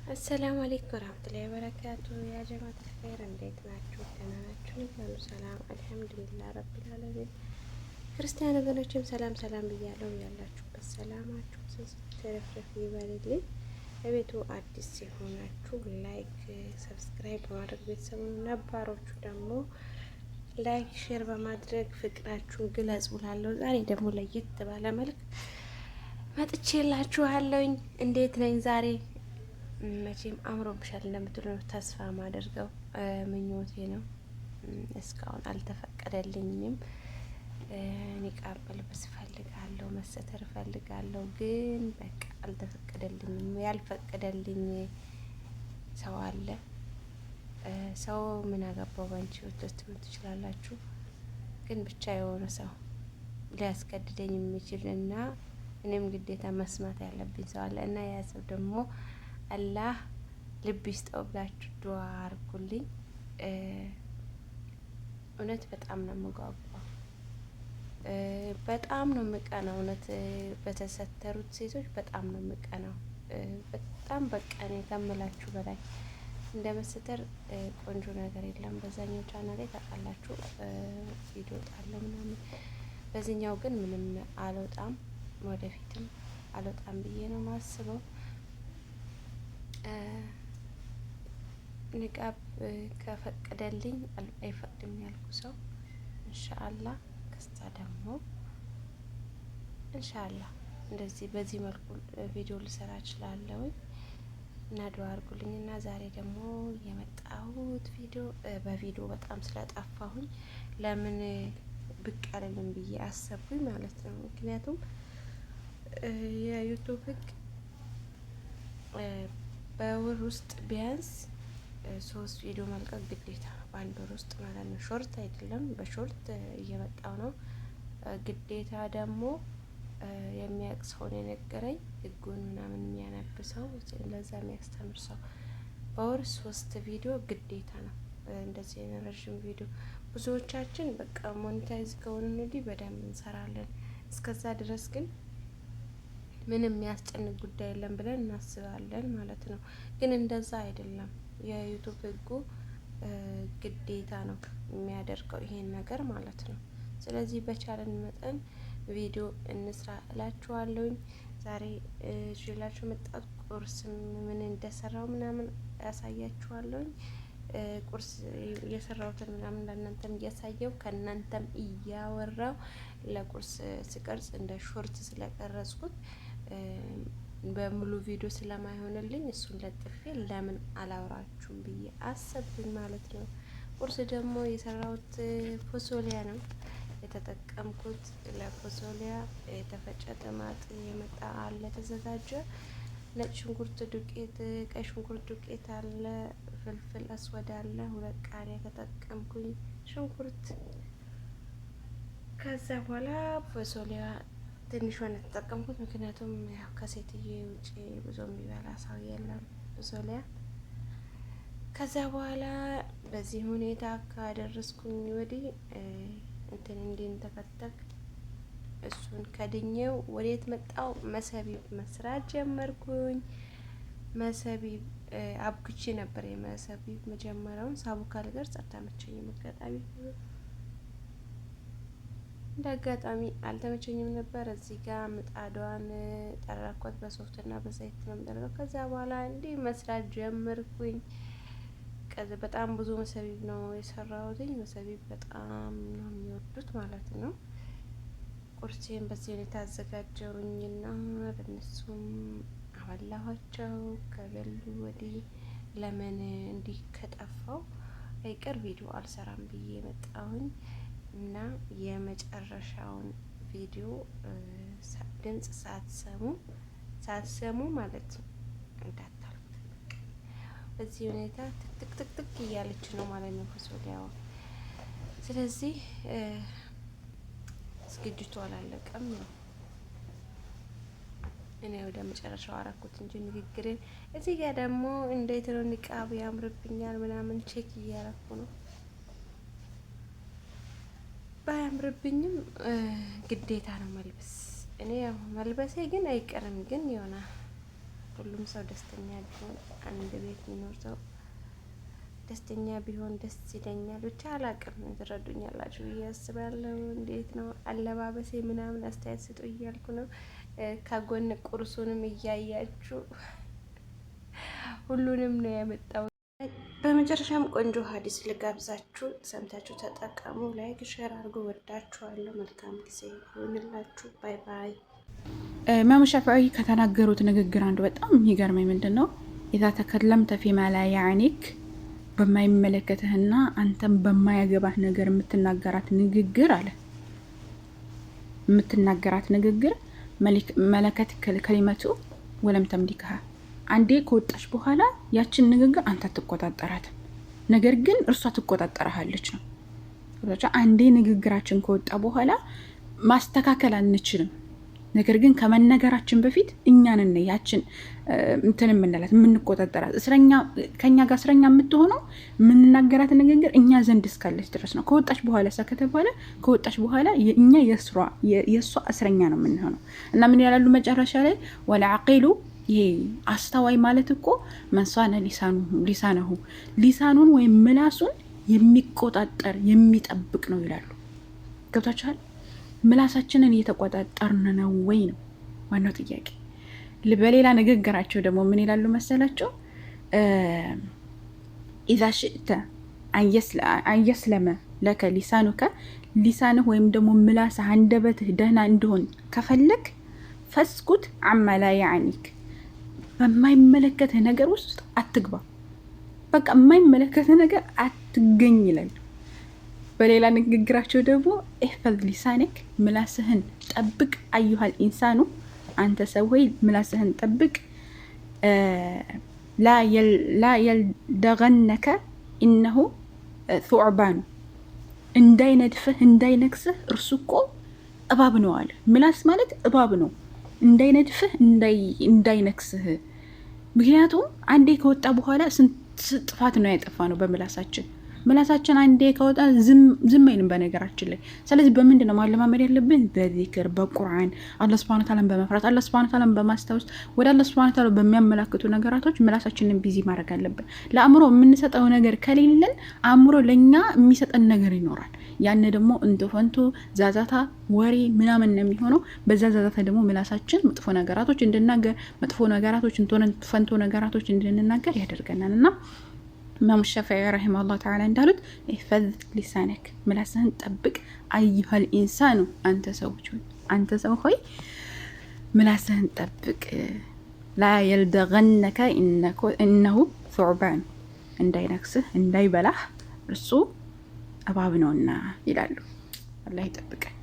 አሰላሙ አለይኩም ወራህመቱላሂ ወበረካቱ። ያ ጀማዓት ኸይር እንዴት ናችሁ? ደህና ናችሁ? ሁሉ ሰላም አልሐምዱሊላህ ረቢል ዓለሚን። ክርስቲያን ወገኖችም ሰላም ሰላም ብያለሁ። ያላችሁበት ሰላማችሁ ተረፍረፍ ይበልልኝ። ለቤቱ አዲስ የሆናችሁ ላይክ፣ ሰብስክራይብ በማድረግ ቤተሰቡ ነባሮቹ ደግሞ ላይክ ሼር በማድረግ ፍቅራችሁን ግለጹ እላለሁ። ዛሬ ደግሞ ለየት ባለ መልክ መጥቼላችኋለሁኝ። እንዴት ነኝ ዛሬ? መቼም አምሮብሻል እንደምትሉ ነው ተስፋ ማደርገው፣ ምኞቴ ነው። እስካሁን አልተፈቀደልኝም። ኒቃብ መልበስ እፈልጋለሁ፣ መሰተር እፈልጋለሁ፣ ግን በቃ አልተፈቀደልኝም። ያልፈቀደልኝ ሰው አለ። ሰው ምን አገባው ባንቺ ልትሉ ትችላላችሁ። ግን ብቻ የሆነ ሰው ሊያስገድደኝ የሚችል እና እኔም ግዴታ መስማት ያለብኝ ሰው አለ እና ያ ሰው ደግሞ አላህ ልብ ይስጠው ብላችሁ ዱዓ አድርጉልኝ። እውነት በጣም ነው የምጓጓው፣ በጣም ነው የምቀናው። እውነት በተሰተሩት ሴቶች በጣም ነው የምቀናው። በጣም በቃ እኔ ከምላችሁ በላይ እንደ መስተር ቆንጆ ነገር የለም። በዛኛው ቻናል ላይ ታውቃላችሁ ቪዲዮ ጣለሁ ምናምን። በዚህኛው ግን ምንም አልወጣም፣ ወደፊትም አልወጣም ብዬ ነው ማስበው። ንቃብ ከፈቀደልኝ አይፈቅድም ያልኩ ሰው ኢንሻአላህ ከስታ ደግሞ ኢንሻአላህ እንደዚህ በዚህ መልኩ ቪዲዮ ልሰራ እችላለሁ እና ዱአ አድርጉልኝ። እና ዛሬ ደግሞ የመጣሁት በቪዲዮ በጣም ስለጠፋሁኝ ለምን ብቅ አለልኝ ብዬ አሰብኩኝ ማለት ነው። ምክንያቱም የዩቲዩብ ህግ በወር ውስጥ ቢያንስ 3 ቪዲዮ መልቀቅ ግዴታ ነው፣ በአንድ ወር ውስጥ ማለት ነው። ሾርት አይደለም፣ በሾርት እየመጣው ነው። ግዴታ ደግሞ የሚያውቅ ሰው ነው የነገረኝ፣ ህጉን ምናምን የሚያነብሰው ለዛ የሚያስተምር ሰው በወር 3 ቪዲዮ ግዴታ ነው። እንደዚህ አይነት ረዥም ቪዲዮ ብዙዎቻችን በቃ ሞኔታይዝ ከሆነ እንግዲህ በደንብ እንሰራለን፣ እስከዛ ድረስ ግን ምንም የሚያስጨንቅ ጉዳይ የለም ብለን እናስባለን ማለት ነው። ግን እንደዛ አይደለም። የዩቲዩብ ህጉ ግዴታ ነው የሚያደርገው ይሄን ነገር ማለት ነው። ስለዚህ በቻለን መጠን ቪዲዮ እንስራ እላችኋለሁኝ። ዛሬ ይዤላችሁ መጣሁ። ቁርስ ምን እንደሰራው ምናምን ያሳያችኋለሁኝ። ቁርስ እየሰራሁትን ምናምን ለእናንተም እያሳየው ከእናንተም እያወራው ለቁርስ ስቀርጽ እንደ ሾርት ስለቀረጽኩት በሙሉ ቪዲዮ ስለማይሆንልኝ እሱን ለጥፌ ለምን አላወራችሁም ብዬ አሰብኩኝ ማለት ነው። ቁርስ ደግሞ የሰራሁት ፎሶሊያ ነው የተጠቀምኩት። ለፎሶሊያ የተፈጨ ጥማጥ የመጣ አለ ተዘጋጀ፣ ነጭ ሽንኩርት ዱቄት፣ ቀይ ሽንኩርት ዱቄት አለ፣ ፍልፍል አስወዳ አለ፣ 2 ቃሪያ ተጠቀምኩኝ፣ ሽንኩርት። ከዛ በኋላ ፎሶሊያ ትንሿን የተጠቀምኩት ምክንያቱም ያው ከሴትዬ ውጪ ብዙ የሚበላ ሰው የለም ፎሶሊያ። ከዛ በኋላ በዚህ ሁኔታ ካደረስኩኝ ወዲህ እንትን እንዲንተከተክ እሱን ከድኜው ወዴት መጣው መሰቢብ መስራት ጀመርኩኝ። መሰቢብ አብኩቼ ነበር። የመሰቢብ መጀመሪያውን ሳቡካ ልገርጽ አልተመቸኝም። እንደ አጋጣሚ አልተመቸኝም ነበር። እዚህ ጋር ምጣዷን ጠረኳት በሶፍት እና በዘይት ነው የምደረገው። ከዛ በኋላ እንዲህ መስራት ጀመርኩኝ። በጣም ብዙ መሰቢብ ነው የሰራሁት። መሰቢብ በጣም ነው የሚወዱት ማለት ነው። ቁርሴን በዚህ ሁኔታ አዘጋጀሁኝና በእነሱም አበላኋቸው። ከበሉ ወዲህ ለምን እንዲህ ከጠፋው አይቀር ቪዲዮ አልሰራም ብዬ መጣሁኝ እና የመጨረሻውን ቪዲዮ ድምጽ ሳትሰሙ ማለት ነው እንዳታልፉት። በዚህ ሁኔታ ትክትክ እያለች ነው ማለት ነው ፎሶሊያዋ። ስለዚህ ዝግጅቱ አላለቀም ነው። እኔ ወደ መጨረሻው አረኩት እንጂ ንግግሬን። እዚህ ጋር ደግሞ እንዴት ነው ኒቃብ ያምርብኛል ምናምን ቼክ እያረኩ ነው። ባያምርብኝም ግዴታ ነው መልበስ። እኔ ያው መልበሴ ግን አይቀርም፣ ግን የሆነ ሁሉም ሰው ደስተኛ ቢሆን፣ አንድ ቤት የሚኖር ሰው ደስተኛ ቢሆን ደስ ይለኛል። ብቻ አላቅም፣ ትረዱኛላችሁ ብዬ አስባለሁ። እንዴት ነው አለባበሴ ምናምን አስተያየት ስጡ እያልኩ ነው። ከጎን ቁርሱንም እያያችሁ ሁሉንም ነው ያመጣው። በመጨረሻም ቆንጆ ሀዲስ ልጋብዛችሁ፣ ሰምታችሁ ተጠቀሙ። ላይክ ሼር አድርጎ ወዳችኋለሁ። መልካም ጊዜ ይሁንላችሁ። ባይ ባይ። ኢማም ሻፊዒ ከተናገሩት ንግግር አንዱ በጣም የሚገርመኝ ምንድን ነው ኢዛ ተከለምተ ፊማ ላ ያዕኒክ፣ በማይመለከትህና አንተም በማያገባህ ነገር የምትናገራት ንግግር አለ የምትናገራት ንግግር መለከት ከሊመቱ ወለም ተምሊክሃ፣ አንዴ ከወጣች በኋላ ያችን ንግግር አንተ አትቆጣጠራትም፣ ነገር ግን እርሷ ትቆጣጠራለች ነው። አንዴ ንግግራችን ከወጣ በኋላ ማስተካከል አንችልም። ነገር ግን ከመነገራችን በፊት እኛን ነው ያችን እንትን የምንላት የምንቆጣጠራት። እስረኛ ከኛ ጋር እስረኛ የምትሆነው የምንናገራት ንግግር እኛ ዘንድ እስካለች ድረስ ነው። ከወጣች በኋላ ከተባለ ከወጣች በኋላ እኛ የእሷ እስረኛ ነው የምንሆነው። እና ምን ያላሉ መጨረሻ ላይ ወለዓቂሉ፣ ይሄ አስተዋይ ማለት እኮ መንሳነ ሊሳነሁ፣ ሊሳኑን ወይም ምላሱን የሚቆጣጠር የሚጠብቅ ነው ይላሉ። ገብታችኋል? ምላሳችንን እየተቆጣጠርን ነው ወይ ነው ዋናው ጥያቄ። በሌላ ንግግራቸው ደግሞ ምን ይላሉ መሰላቸው? ኢዛ ሽእተ አንየስለመ ለከ ሊሳኑከ፣ ሊሳንህ ወይም ደግሞ ምላስህ አንደበትህ ደህና እንዲሆን ከፈለግ ፈስኩት አማ ላ ያዕኒክ፣ በማይመለከትህ ነገር ውስጥ አትግባ። በቃ የማይመለከትህ ነገር አትገኝ ይላሉ። በሌላ ንግግራቸው ደግሞ ኢህፈዝ ሊሳኒክ፣ ምላስህን ጠብቅ። አዩሃል ኢንሳኑ፣ አንተ ሰው ሆይ ምላስህን ጠብቅ። ላ የልደገነከ ኢነሁ ሱዕባኑ፣ እንዳይነድፍህ እንዳይነክስህ እርሱ እኮ እባብ ነው አለ። ምላስ ማለት እባብ ነው፣ እንዳይነድፍህ እንዳይነክስህ። ምክንያቱም አንዴ ከወጣ በኋላ ስንት ጥፋት ነው ያጠፋ ነው በምላሳችን። ምላሳችን አንዴ ከወጣ ዝም አይልም በነገራችን ላይ። ስለዚህ በምንድን ነው ማለማመድ ያለብን? በዚክር በቁርአን አላህ Subhanahu Wa Ta'ala በመፍራት አላህ Subhanahu Wa Ta'ala በማስታወስ ወደ አላህ Subhanahu Wa Ta'ala በሚያመላክቱ ነገራቶች ምላሳችንን ቢዚ ማድረግ አለብን። ለአእምሮ የምንሰጠው ነገር ከሌለን አእምሮ ለኛ የሚሰጠን ነገር ይኖራል። ያን ደግሞ እንተፈንቶ ዛዛታ ወሬ ምናምን ነው የሚሆነው። በዛ ዛዛታ ደግሞ ምላሳችን መጥፎ ነገራቶች እንድናገር፣ መጥፎ ነገራቶች እንተፈንቶ ነገራቶች እንድንናገር ያደርገናልና ኢማም ሻፊዒ ረሂመሁላህ ተዓላ እንዳሉት ኢህፈዝ ሊሳነክ፣ ምላስህን ጠብቅ። አዩሃል ኢንሳኑ፣ አንተ ሰው ሆይ ምላስህን ጠብቅ። ላ የልደገነከ ኢነሁ ሱዕባን፣ እንዳይነክስህ እንዳይበላህ እርሱ እባብ ነውና ይላሉ። አላህ ይጠብቀን።